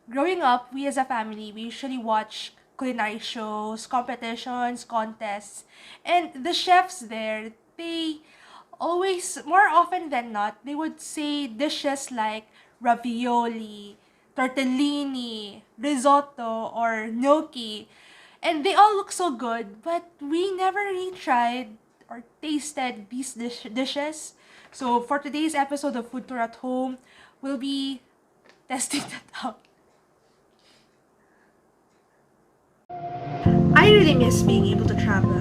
growing up, we as a family, we usually watch culinary shows, competitions, contests, and the chefs there, they always, more often than not, they would say dishes like ravioli, tortellini, risotto, or gnocchi. And they all look so good, but we never really tried or tasted these dishes. So for today's episode of Food Tour at Home, we'll be testing that out. I really miss being able to travel.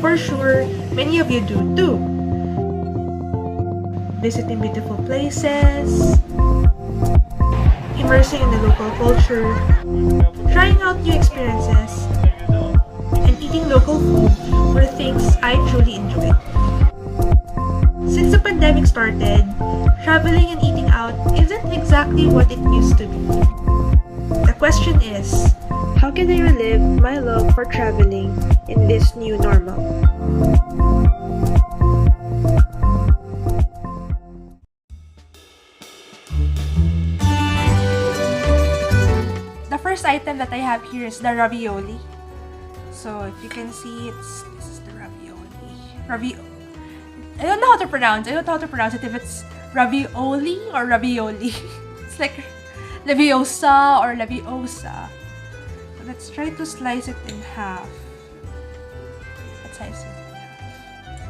For sure, many of you do too. Visiting beautiful places, immersing in the local culture, trying out new experiences, and eating local food were things I truly enjoyed. Since the pandemic started, traveling and eating out isn't exactly what it used to be. The question is, how can I relive my love for traveling in this new normal? The first item that I have here is the ravioli. So if you can see, this is the ravioli. I don't know how to pronounce. I don't know how to pronounce it, if it's ravioli or ravioli. It's like leviosa or leviosa. So let's try to slice it in half. Let's slice it in half.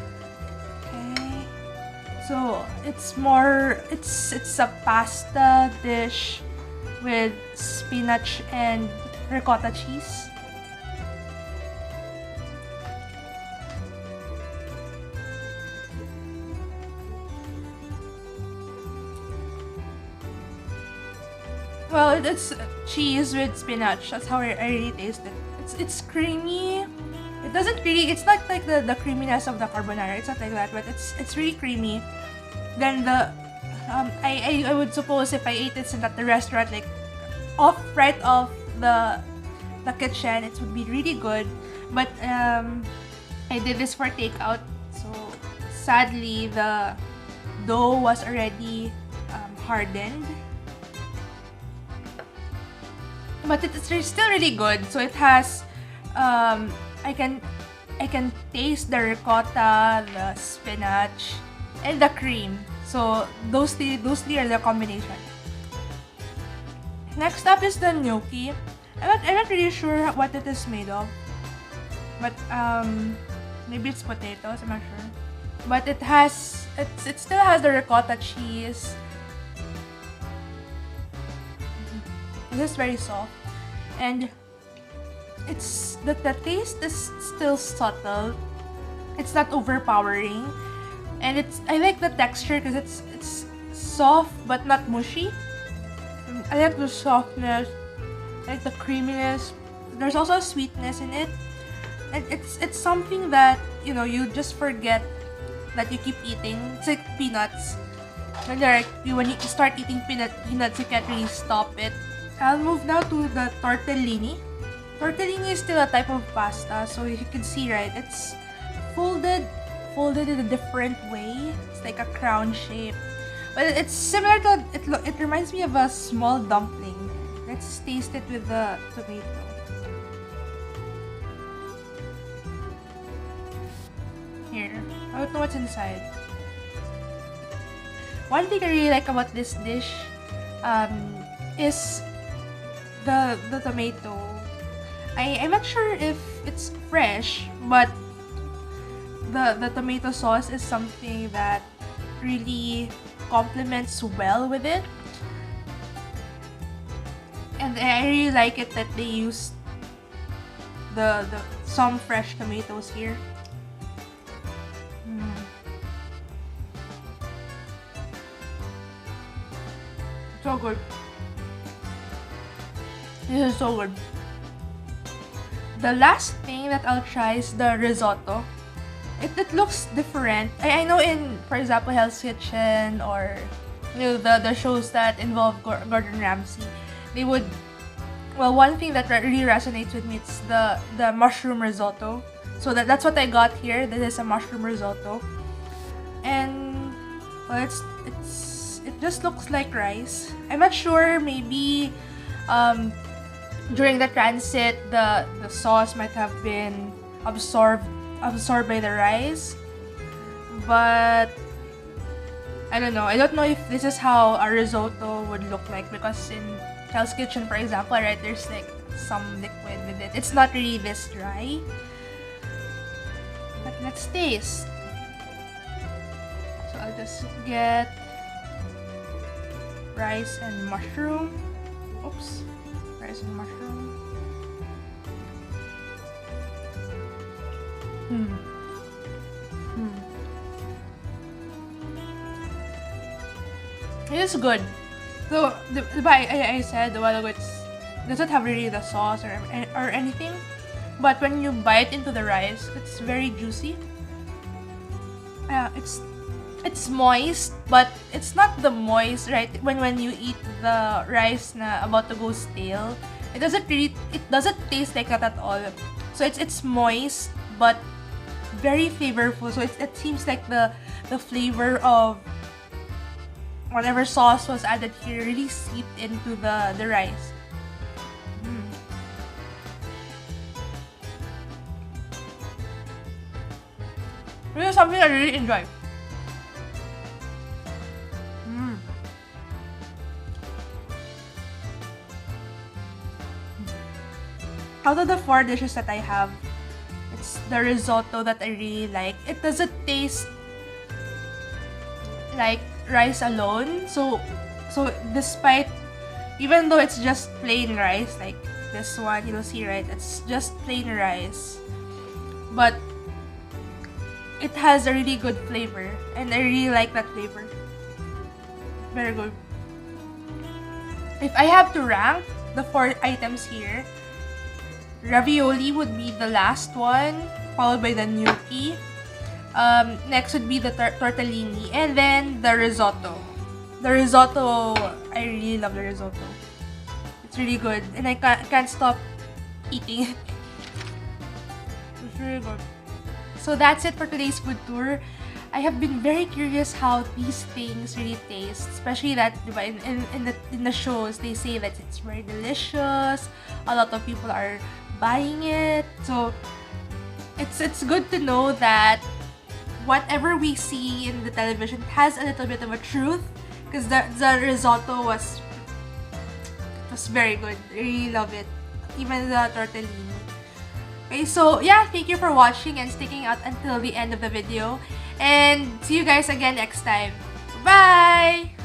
Okay. So it's a pasta dish with spinach and ricotta cheese. Well, it's cheese with spinach. That's how I really taste it. It's creamy. It doesn't really. It's not like the creaminess of the carbonara. It's not like that, but it's really creamy. Then I would suppose if I ate this at the restaurant, like right off the kitchen, it would be really good. But I did this for takeout, so sadly the dough was already hardened. But it's still really good. So it has, I can taste the ricotta, the spinach, and the cream. So those three are the combination. Next up is the gnocchi. I'm not really sure what it is made of, but maybe it's potatoes. I'm not sure. But it still has the ricotta cheese. This is very soft, and it's the taste is still subtle. It's not overpowering, and I like the texture because it's soft but not mushy. I like the softness, I like the creaminess. There's also a sweetness in it, and it's something that you just forget that you keep eating. It's like peanuts. When you start eating peanuts, you can't really stop it. I'll move now to the tortellini. Tortellini is still a type of pasta, so you can see, right? It's folded in a different way. It's like a crown shape, but it's similar to it reminds me of a small dumpling. Let's taste it with the tomato. Here, I don't know what's inside. One thing I really like about this dish is the tomato. I'm not sure if it's fresh, but the tomato sauce is something that really complements well with it. And I really like it that they use some fresh tomatoes here. So good. This is so good. The last thing that I'll try is the risotto. It looks different. I know for example, Hell's Kitchen or the shows that involve Gordon Ramsay, they would. Well, one thing that really resonates with me is the mushroom risotto. So that's what I got here. This is a mushroom risotto, and well, it just looks like rice. I'm not sure. Maybe during the transit, the sauce might have been absorbed by the rice. But I don't know. I don't know if this is how a risotto would look like, because in Hell's Kitchen, for example, right, there's like some liquid with it. It's not really this dry. But let's taste. So I'll just get rice and mushroom. Oops. Rice and mushroom. It is good. So, I said a while ago, it doesn't have really the sauce or anything. But when you bite into the rice, it's very juicy. It's moist, but it's not the moist, right? When you eat the rice na about to go stale, it doesn't taste like that at all. So it's moist, but very flavorful. So it seems like the flavor of whatever sauce was added here really seeped into the rice. This is something I really enjoy. Out of the 4 dishes that I have, it's the risotto that I really like. It doesn't taste like rice alone. So despite, even though it's just plain rice, like this one, you'll see, right? It's just plain rice. But it has a really good flavor, and I really like that flavor. Very good. If I have to rank the 4 items here, ravioli would be the last one, followed by the gnocchi. Next would be the tortellini, and then the risotto. The risotto, I really love the risotto. It's really good, and I can't stop eating it. It's really good. So that's it for today's food tour. I have been very curious how these things really taste, especially that in the shows they say that it's very delicious. A lot of people are buying it, so it's good to know that whatever we see in the television has a little bit of a truth, because the risotto was very good. I really love it, even the tortellini. Okay, so yeah, thank you for watching and sticking out until the end of the video, and see you guys again next time. Bye!